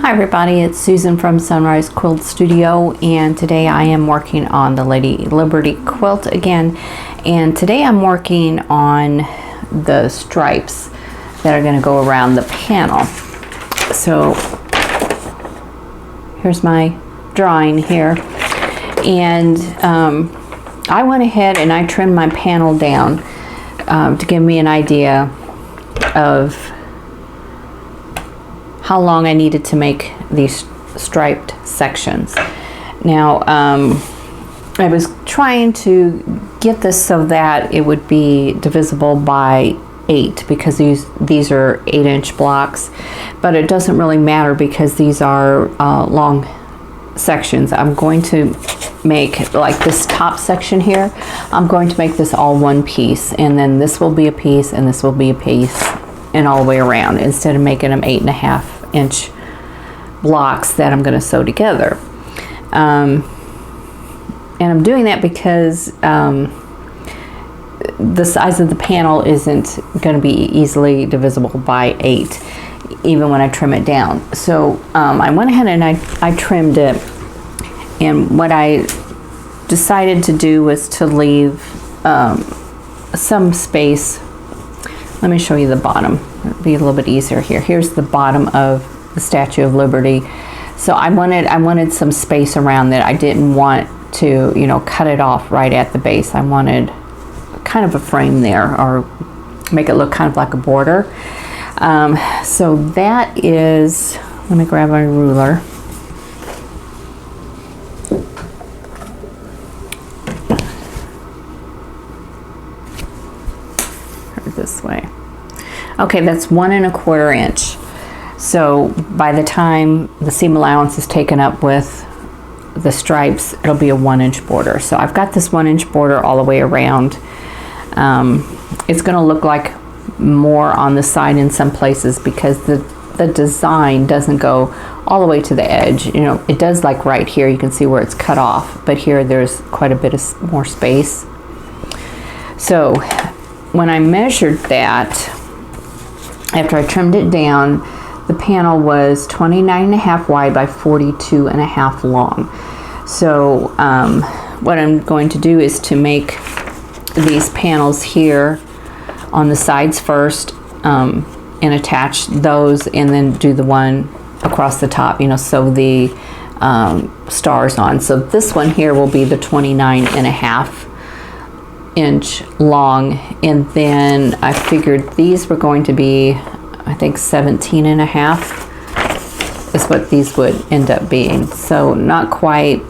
Hi everybody, it's Susan from Sunrise Quilt Studio, and today I am working on the Lady Liberty quilt again, and today I'm working on the stripes that are going to go around the panel. So here's my drawing here, and I went ahead and I trimmed my panel down to give me an idea of how long I needed to make these striped sections. Now, I was trying to get this so that it would be divisible by 8 because these are 8-inch blocks, but it doesn't really matter because these are long sections. I'm going to make, like this top section here, I'm going to make this all one piece, and then this will be a piece and this will be a piece, and all the way around, instead of making them 8.5-inch blocks that I'm going to sew together. And I'm doing that because the size of the panel isn't going to be easily divisible by 8, even when I trim it down. So I went ahead and I trimmed it, and what I decided to do was to leave some space. Let me show you the bottom. It'll be a little bit easier here. Here's the bottom of the Statue of Liberty. So I wanted some space around that. I didn't want to, cut it off right at the base. I wanted kind of a frame there, or make it look kind of like a border. So that is, let me grab my ruler. This way. Okay, that's 1 1/4 inch. So by the time the seam allowance is taken up with the stripes, it'll be a 1-inch border. So I've got this 1-inch border all the way around. It's going to look like more on the side in some places because the design doesn't go all the way to the edge. It does, like right here, you can see where it's cut off, but here there's quite a bit of more space. So when I measured that, after I trimmed it down, the panel was 29.5 wide by 42.5 long. So what I'm going to do is to make these panels here on the sides first, and attach those, and then do the one across the top, sew the stars on. So this one here will be the 29.5 inch long, and then I figured these were going to be, I think 17.5 is what these would end up being. So not quite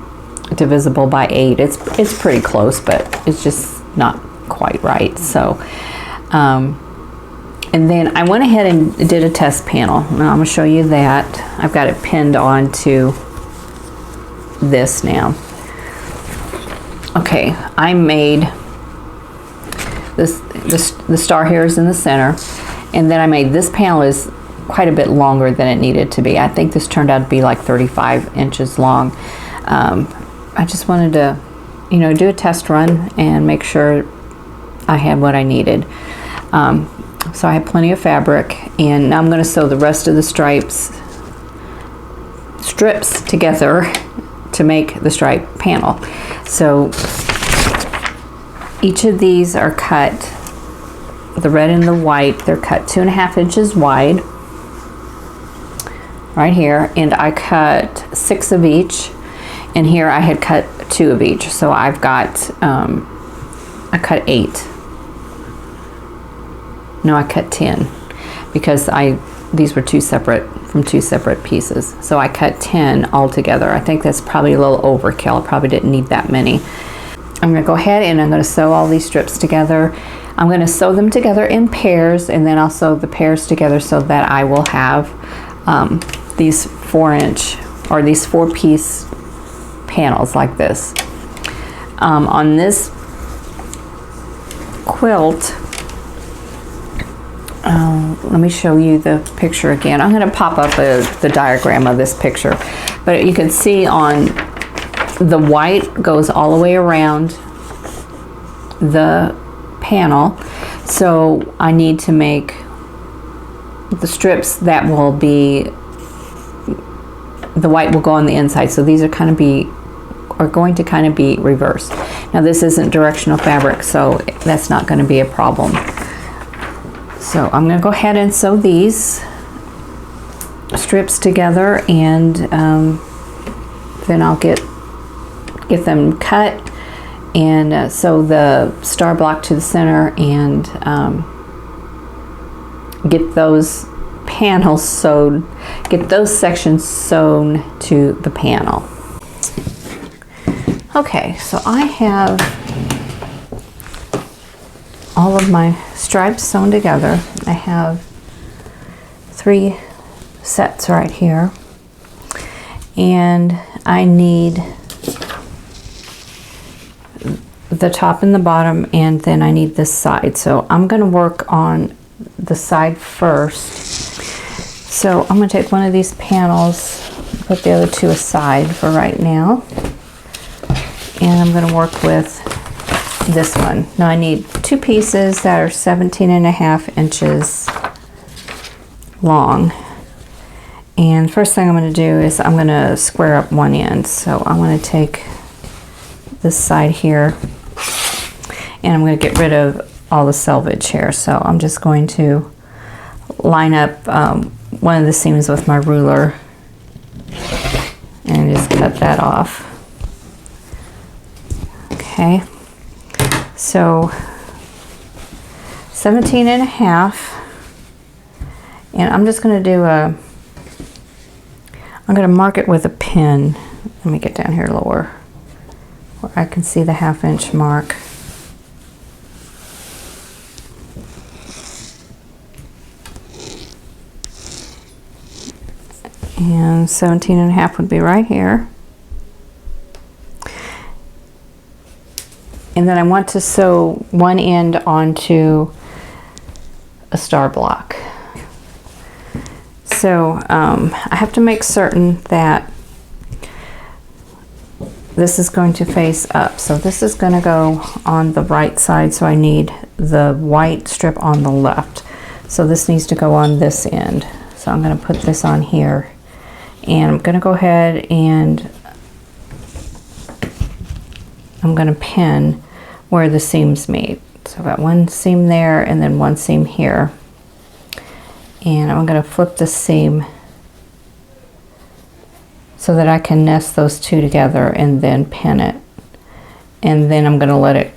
divisible by 8. It's pretty close, but it's just not quite right. So and then I went ahead and did a test panel. Now I'm going to show you that. I've got it pinned onto this now. Okay, I made the star here is in the center, and then I made this panel is quite a bit longer than it needed to be. I think this turned out to be like 35 inches long. I just wanted to, do a test run and make sure I had what I needed. So I had plenty of fabric, and now I'm going to sew the rest of the strips together to make the stripe panel. So each of these are cut, the red and the white, they're cut 2.5 inches wide right here, and I cut 6 of each, and here I had cut 2 of each. So I've got I cut 8. No, I cut 10 because these were two separate pieces. So I cut 10 altogether. I think that's probably a little overkill. I probably didn't need that many. I'm going to go ahead and I'm going to sew all these strips together. I'm going to sew them together in pairs, and then I'll sew the pairs together so that I will have these 4-inch or these 4-piece panels like this. On this quilt, let me show you the picture again. I'm going to pop up the diagram of this picture, but you can see on the white goes all the way around the panel, so I need to make the strips that will be the white will go on the inside. So these are going to kind of be reversed. Now this isn't directional fabric, so that's not going to be a problem. So I'm going to go ahead and sew these strips together, and then I'll get them cut and sew the star block to the center, and get those panels sewed, get those sections sewn to the panel. Okay, so I have all of my stripes sewn together. I have 3 sets right here, and I need the top and the bottom, and then I need this side. So I'm going to work on the side first. So I'm going to take one of these panels, put the other 2 aside for right now, and I'm going to work with this one. Now I need 2 pieces that are 17.5 inches long. And first thing I'm going to do is I'm going to square up one end. So I'm going to take this side here, and I'm going to get rid of all the selvage here. So I'm just going to line up one of the seams with my ruler and just cut that off. Okay, so 17.5, and I'm just going to do I'm going to mark it with a pin. Let me get down here lower where I can see the 1/2 inch mark. And 17.5 would be right here. And then I want to sew one end onto a star block. So I have to make certain that this is going to face up. So this is going to go on the right side, so I need the white strip on the left. So this needs to go on this end. So I'm going to put this on here, and I'm going to go ahead and I'm going to pin where the seams meet. So I've got one seam there and then one seam here. And I'm going to flip the seam so that I can nest those 2 together and then pin it. And then I'm going to let it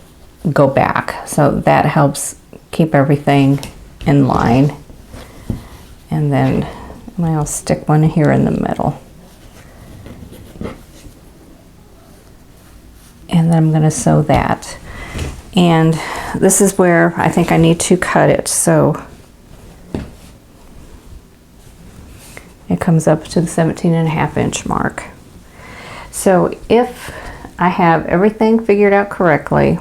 go back. So that helps keep everything in line. And then I'll stick one here in the middle. And then I'm going to sew that. And this is where I think I need to cut it. So it comes up to the 17.5 inch mark. So if I have everything figured out correctly,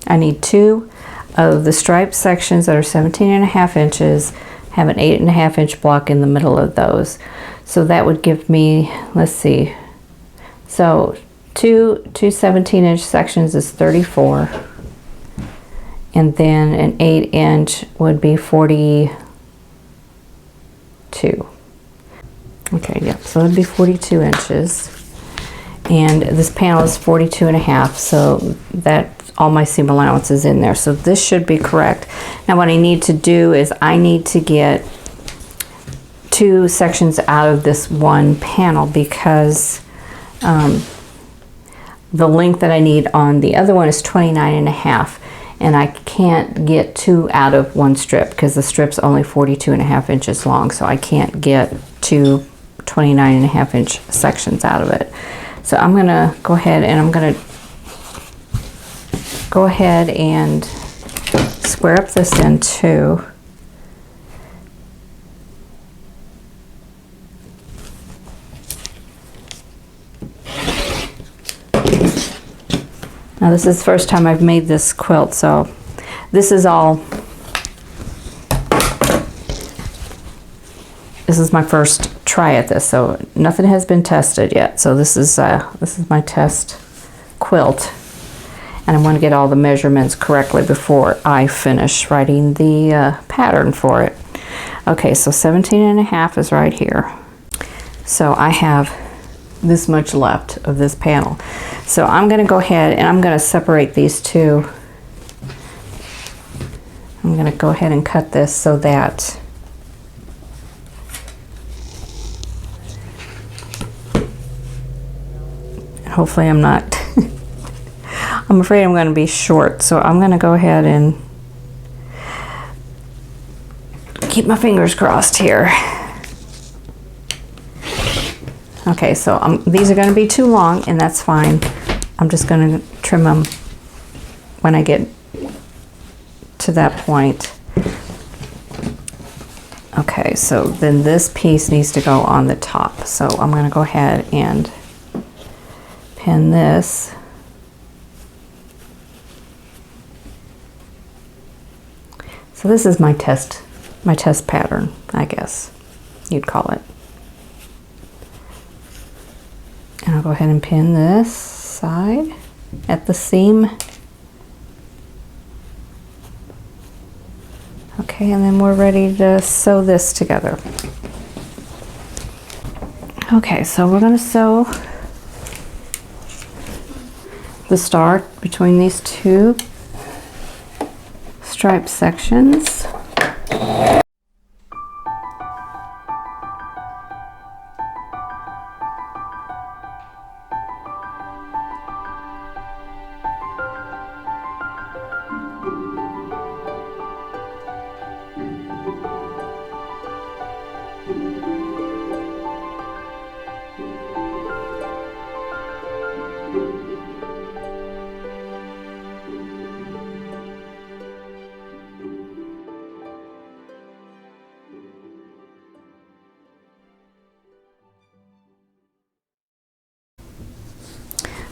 I need 2 of the striped sections that are 17.5 inches, have an 8.5 inch block in the middle of those. So that would give me, let's see, so two 17 inch sections is 34. And then an 8 inch would be 42. Okay, yep, so it'd be 42 inches. And this panel is 42.5, so that's all my seam allowance is in there. So this should be correct. Now what I need to do is I need to get 2 sections out of this one panel, because the length that I need on the other one is 29.5. And I can't get 2 out of one strip because the strip's only 42.5 inches long, so I can't get 2 29.5 inch sections out of it. So I'm going to go ahead and square up this end too. Now this is the first time I've made this quilt, so this is my first try at this, so nothing has been tested yet. So this is my test quilt, and I want to get all the measurements correctly before I finish writing the pattern for it. Okay, so 17.5 is right here. So I have this much left of this panel. So I'm going to go ahead and I'm going to separate these two. I'm going to go ahead and cut this so that hopefully I'm not I'm afraid I'm going to be short, so I'm going to go ahead and keep my fingers crossed here. Okay, so these are going to be too long, and that's fine. I'm just going to trim them when I get to that point. Okay, so then this piece needs to go on the top. So I'm going to go ahead and pin this. So this is my test pattern, I guess you'd call it. And I'll go ahead and pin this side at the seam. Okay, and then we're ready to sew this together. Okay, so we're going to sew the star between these two stripe sections.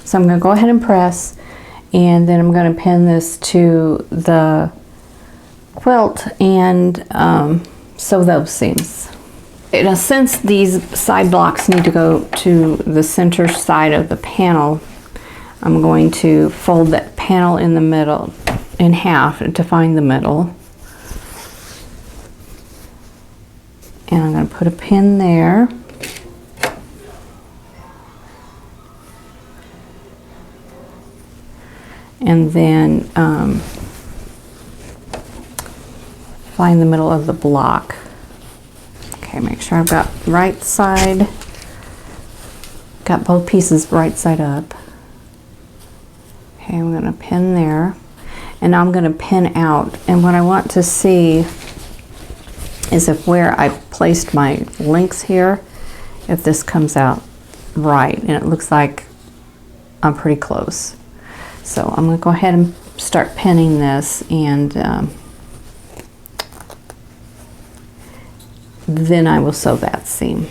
So I'm going to go ahead and press, and then I'm going to pin this to the quilt and sew those seams. In a sense, these side blocks need to go to the center side of the panel. I'm going to fold that panel in the middle in half to find the middle. And I'm going to put a pin there. And then find the middle of the block. Okay, make sure I've got right side, got both pieces right side up. Okay, I'm going to pin there, and now I'm going to pin out. And what I want to see is if where I placed my links here, if this comes out right, and it looks like I'm pretty close. So I'm going to go ahead and start pinning this, and then I will sew that seam.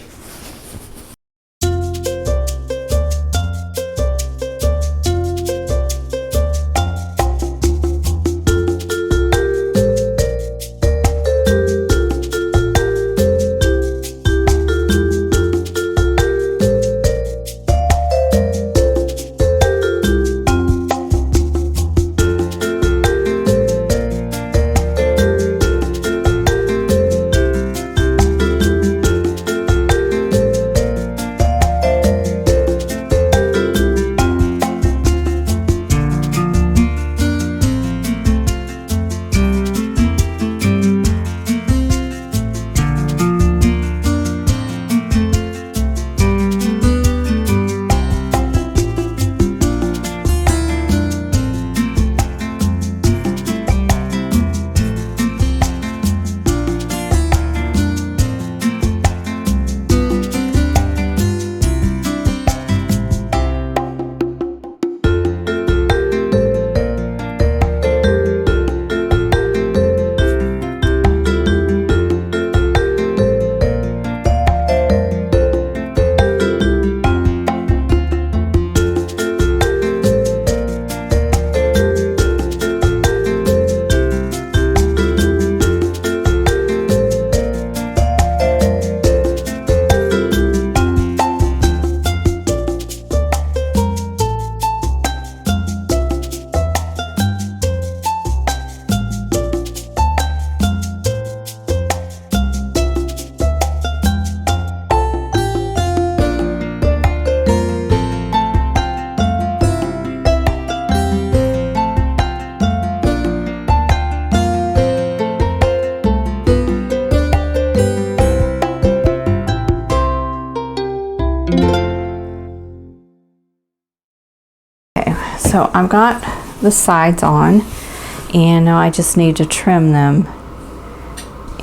So I've got the sides on, and now I just need to trim them,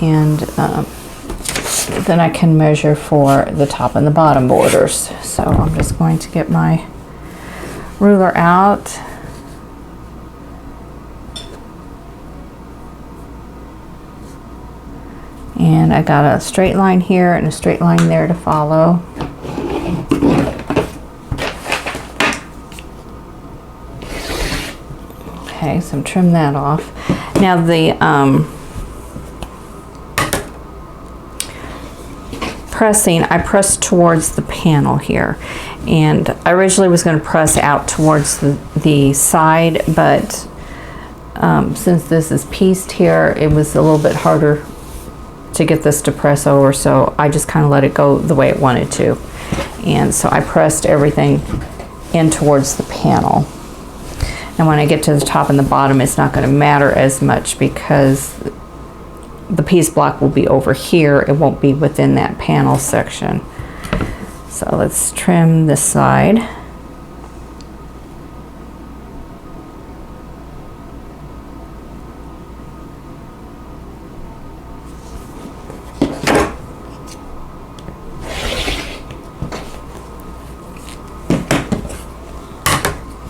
and then I can measure for the top and the bottom borders. So I'm just going to get my ruler out. And I got a straight line here and a straight line there to follow. Okay, so I'm trim that off. Now the pressing, I pressed towards the panel here, and I originally was going to press out towards the side, but since this is pieced here, it was a little bit harder to get this to press over, so I just kind of let it go the way it wanted to. And so I pressed everything in towards the panel. And when I get to the top and the bottom, it's not going to matter as much because the piece block will be over here. It won't be within that panel section. So let's trim this side.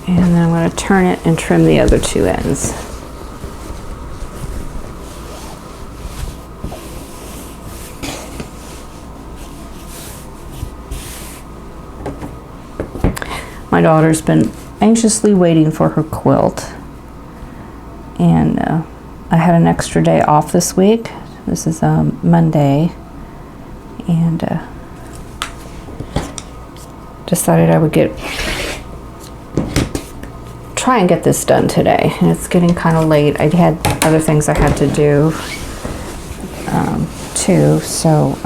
And then I'm going to turn it and trim the other two ends. My daughter's been anxiously waiting for her quilt, and I had an extra day off this week. This is Monday, and decided I would try and get this done today. And it's getting kind of late. I had other things I had to do too, so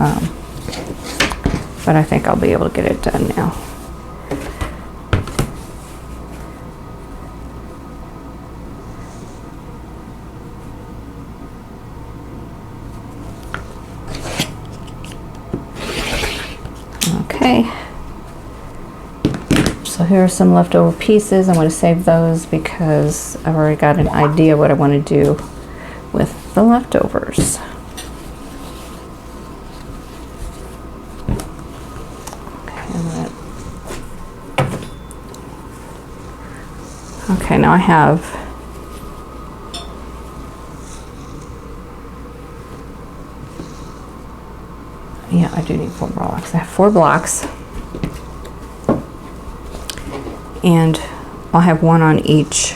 but I think I'll be able to get it done now. Okay, so here are some leftover pieces. I'm going to save those because I've already got an idea what I want to do with the leftovers. Okay, now I have I do need 4 blocks. I have 4 blocks, and I'll have one on each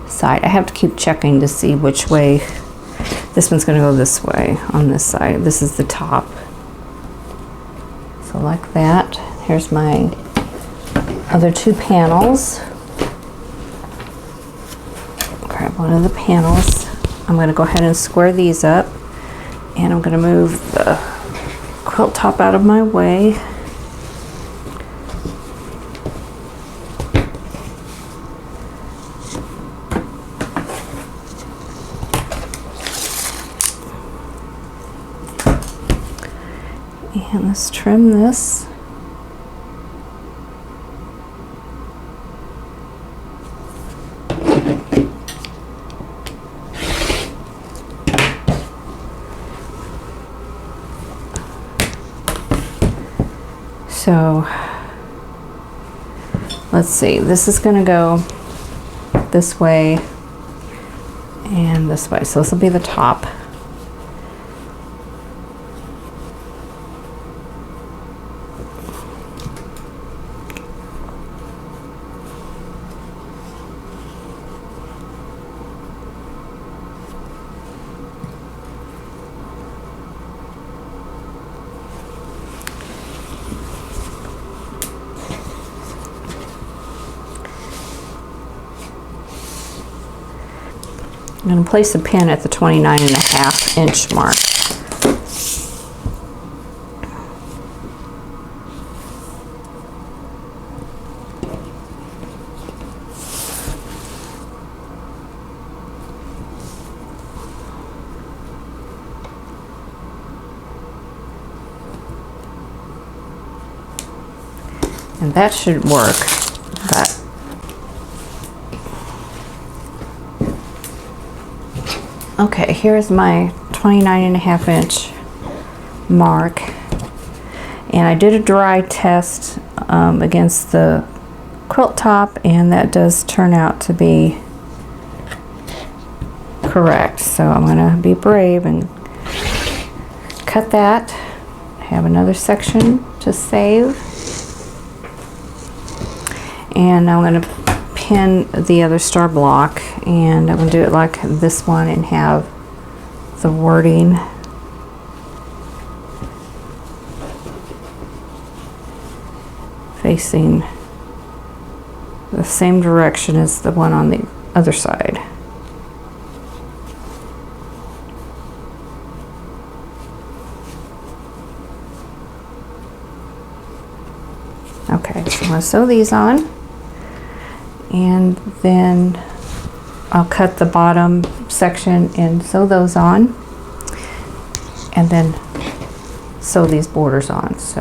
side. I have to keep checking to see which way. This one's going to go this way on this side. This is the top. So like that. Here's my other 2 panels. Grab one of the panels. I'm going to go ahead and square these up. And I'm going to move the quilt top out of my way. And let's trim this. So let's see, this is going to go this way and this way. So this will be the top. I'm going to place the pin at the 29.5 inch mark. And that should work, but Okay, here's my 29.5-inch mark, and I did a dry test against the quilt top, and that does turn out to be correct. So I'm gonna be brave and cut that. I have another section to save, and I'm gonna pin the other star block, and I'm gonna do it like this one and have the wording facing the same direction as the one on the other side. Okay, so I'm going to sew these on, and then I'll cut the bottom section and sew those on, and then sew these borders on. So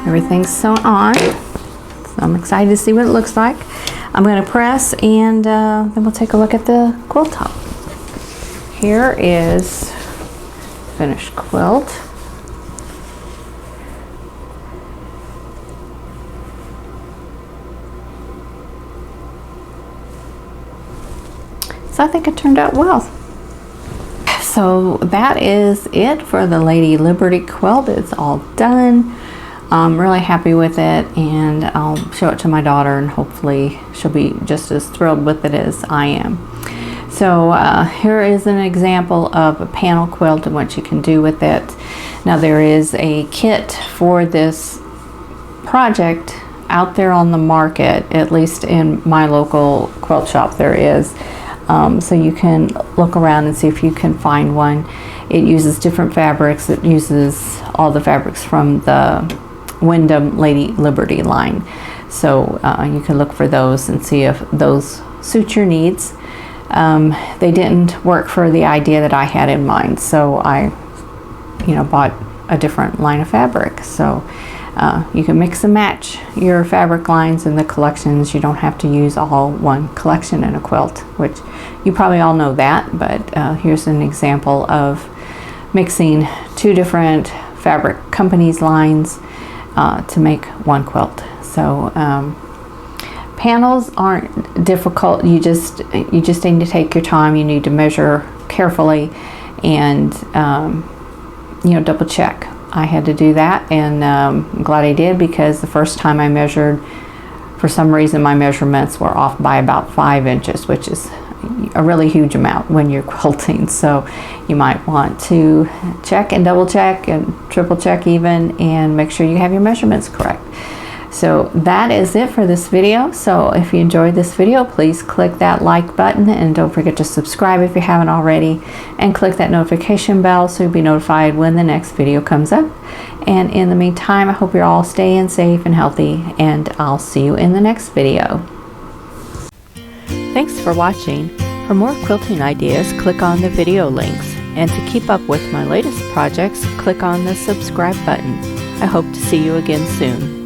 everything's sewn on, so I'm excited to see what it looks like. I'm going to press, and then we'll take a look at the quilt top. Here is finished quilt. So I think it turned out well. So that is it for the Lady Liberty quilt. It's all done. I'm really happy with it, and I'll show it to my daughter, and hopefully she'll be just as thrilled with it as I am. So here is an example of a panel quilt and what you can do with it. Now there is a kit for this project out there on the market, at least in my local quilt shop there is. So you can look around and see if you can find one. It uses different fabrics. It uses all the fabrics from the Wyndham Lady Liberty line. So you can look for those and see if those suit your needs. They didn't work for the idea that I had in mind, so I bought a different line of fabric. So you can mix and match your fabric lines in the collections. You don't have to use all one collection in a quilt, which you probably all know that, but here's an example of mixing two different fabric companies' lines to make one quilt. So panels aren't difficult. You just need to take your time. You need to measure carefully and double check. I had to do that, and I'm glad I did, because the first time I measured, for some reason my measurements were off by about 5 inches, which is a really huge amount when you're quilting. So you might want to check and double check and triple check even, and make sure you have your measurements correct. So that is it for this video. So if you enjoyed this video, please click that like button, and don't forget to subscribe if you haven't already, and click that notification bell so you'll be notified when the next video comes up. And in the meantime, I hope you're all staying safe and healthy, and I'll see you in the next video. Thanks for watching. For more quilting ideas, click on the video links, and to keep up with my latest projects, click on the subscribe button. I hope to see you again soon.